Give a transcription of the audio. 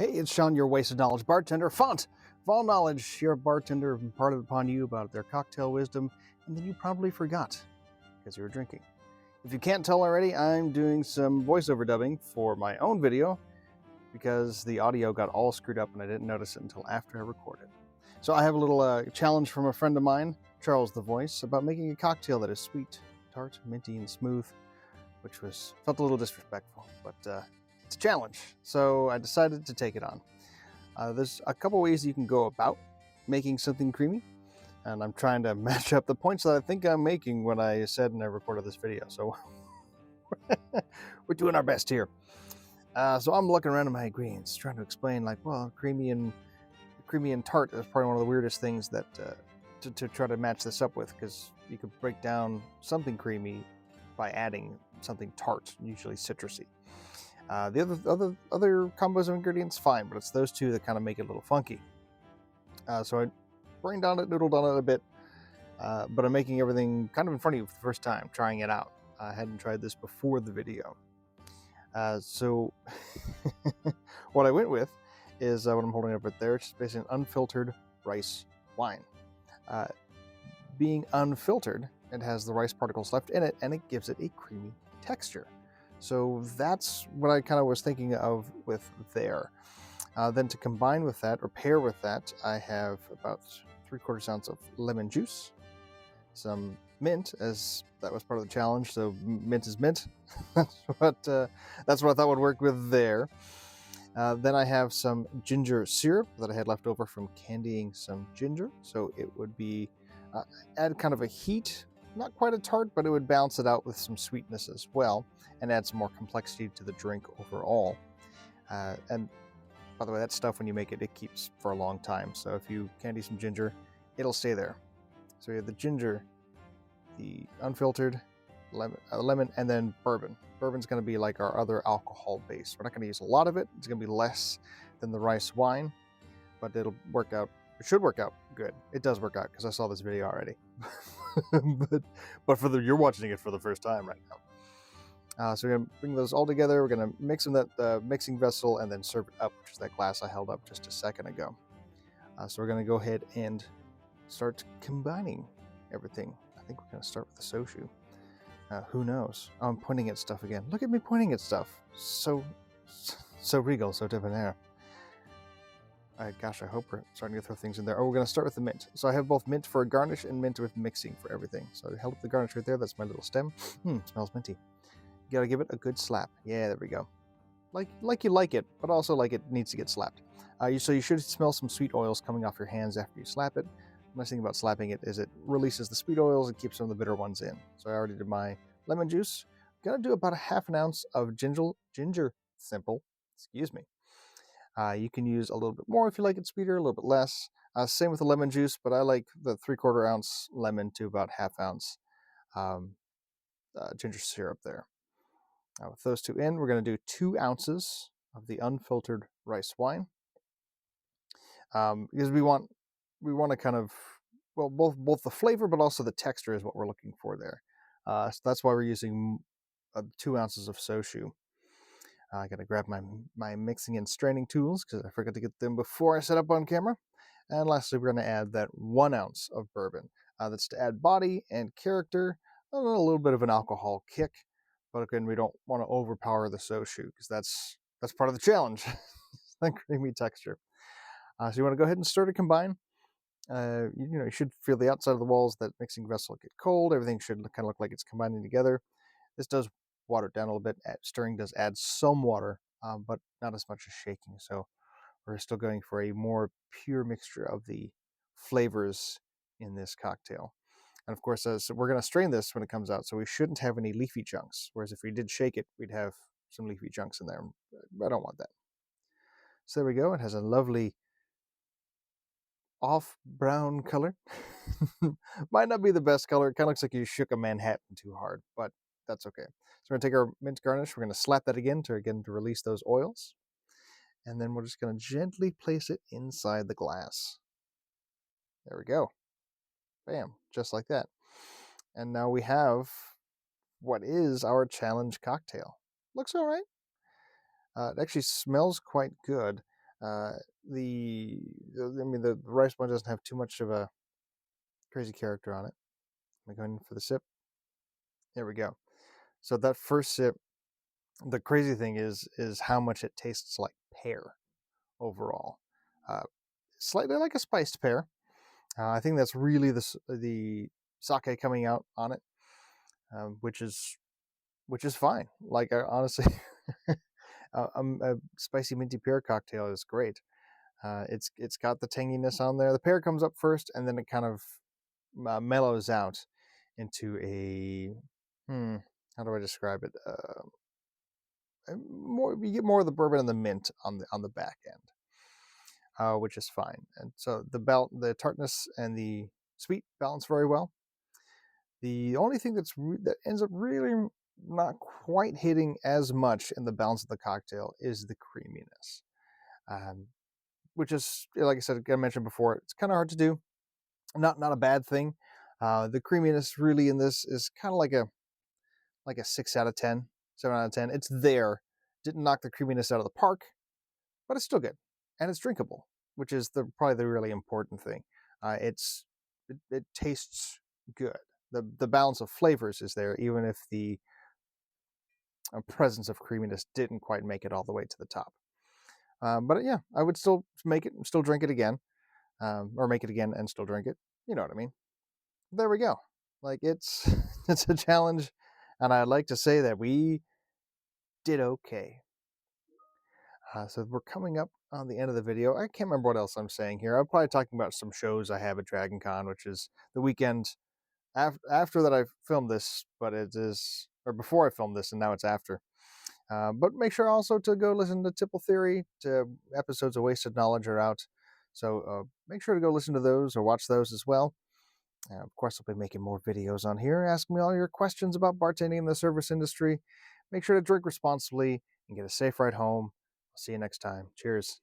Hey, it's Sean, your wasted knowledge bartender. Font of all knowledge, your bartender imparted upon you about their cocktail wisdom, and then you probably forgot because you were drinking. If you can't tell already, I'm doing some voiceover dubbing for my own video because the audio got all screwed up and I didn't notice it until after I recorded. So I have a little challenge from a friend of mine, Charles the Voice, about making a cocktail that is sweet, tart, minty, and smooth, which felt a little disrespectful, but it's a challenge, so I decided to take it on. There's a couple ways you can go about making something creamy, and I'm trying to match up the points that I think I'm making when I said and I recorded this video, so we're doing our best here. So I'm looking around at my ingredients, trying to explain, like, well, creamy and tart is probably one of the weirdest things that to try to match this up with, because you could break down something creamy by adding something tart, usually citrusy. The other combos of ingredients, fine, but it's those two that kind of make it a little funky. So I brained on it, noodled on it a bit, but I'm making everything kind of in front of you for the first time, trying it out. I hadn't tried this before the video. So what I went with is what I'm holding up right there. It's basically an unfiltered rice wine. Being unfiltered, it has the rice particles left in it, and it gives it a creamy texture. So that's what I kind of was thinking of with there. Then to combine with that, or pair with that, I have about 3/4 ounce of lemon juice, some mint, as that was part of the challenge, so mint is mint. that's what I thought would work with there. Then I have some ginger syrup that I had left over from candying some ginger, so it would be add kind of a heat, not quite a tart, but it would balance it out with some sweetness as well and add some more complexity to the drink overall. And by the way, that stuff, when you make it, it keeps for a long time, so if you candy some ginger, it'll stay there. So we have the ginger, the unfiltered, lemon, and then bourbon. Bourbon's going to be like our other alcohol base. We're not going to use a lot of it. It's going to be less than the rice wine, but it'll work out. It should work out good. It does work out because I saw this video already. but you're watching it for the first time right now. So we're going to bring those all together. We're going to mix in that mixing vessel and then serve it up, which is that glass I held up just a second ago. So we're going to go ahead and start combining everything. I think we're going to start with the soju. Who knows? Oh, I'm pointing at stuff again. Look at me pointing at stuff. So regal, so debonair. Gosh, I hope we're starting to throw things in there. Oh, we're going to start with the mint. So I have both mint for a garnish and mint with mixing for everything. So I held up the garnish right there. That's my little stem. Smells minty. You got to give it a good slap. Yeah, there we go. Like you like it, but also like it needs to get slapped. So you should smell some sweet oils coming off your hands after you slap it. The nice thing about slapping it is it releases the sweet oils and keeps some of the bitter ones in. So I already did my lemon juice. I'm going to do about 1/2 ounce of ginger simple. Excuse me. You can use a little bit more if you like it sweeter, a little bit less. Same with the lemon juice, but I like the 3/4 ounce lemon to about 1/2 ounce ginger syrup there. With those two in, we're going to do 2 ounces of the unfiltered rice wine, because we want to kind of, well, both the flavor but also the texture is what we're looking for there. So that's why we're using 2 ounces of soju. I got to grab my mixing and straining tools because I forgot to get them before I set up on camera. And lastly, we're going to add that 1 ounce of bourbon. That's to add body and character, a little bit of an alcohol kick. But again, we don't want to overpower the soju because that's part of the challenge, that creamy texture. So you want to go ahead and stir to combine. You should feel the outside of the walls, that mixing vessel get cold. Everything should kind of look like it's combining together. This does water it down a little bit. Stirring does add some water, but not as much as shaking. So we're still going for a more pure mixture of the flavors in this cocktail. And of course, so we're going to strain this when it comes out, so we shouldn't have any leafy chunks. Whereas if we did shake it, we'd have some leafy chunks in there. I don't want that. So there we go. It has a lovely off brown color. Might not be the best color. It kind of looks like you shook a Manhattan too hard, but that's okay. So we're going to take our mint garnish. We're going to slap that again to release those oils. And then we're just going to gently place it inside the glass. There we go. Bam, just like that. And now we have what is our challenge cocktail. Looks all right. It actually smells quite good. Uh, the rice one doesn't have too much of a crazy character on it. I'm going for the sip. There we go. So that first sip, the crazy thing is how much it tastes like pear overall. Uh, Slightly like a spiced pear. I think that's really the sake coming out on it, which is fine. Like honestly, a spicy minty pear cocktail is great. It's got the tanginess on there. The pear comes up first, and then it kind of mellows out into a how do I describe it? You get more of the bourbon and the mint on the back end, which is fine. And so the tartness and the sweet balance very well. The only thing that ends up really not quite hitting as much in the balance of the cocktail is the creaminess, which is, like I said, I mentioned before, it's kind of hard to do. Not a bad thing. The creaminess really in this is kind of like a 6 out of 10, 7 out of 10. It's there. Didn't knock the creaminess out of the park, but it's still good and it's drinkable, which is probably the really important thing. It tastes good. The balance of flavors is there, even if the presence of creaminess didn't quite make it all the way to the top. But yeah, I would still make it, still drink it again, or make it again and still drink it. You know what I mean? There we go. Like it's it's a challenge, and I'd like to say that we did okay. So we're coming up on the end of the video. I can't remember what else I'm saying here. I'm probably talking about some shows I have at Dragon Con, which is the weekend after that I filmed this, but it is, or before I filmed this, and now it's after. But make sure also to go listen to Tipple Theory. Episodes of Wasted Knowledge are out. So make sure to go listen to those or watch those as well. Of course, I'll be making more videos on here. Ask me all your questions about bartending in the service industry. Make sure to drink responsibly and get a safe ride home. I'll see you next time. Cheers.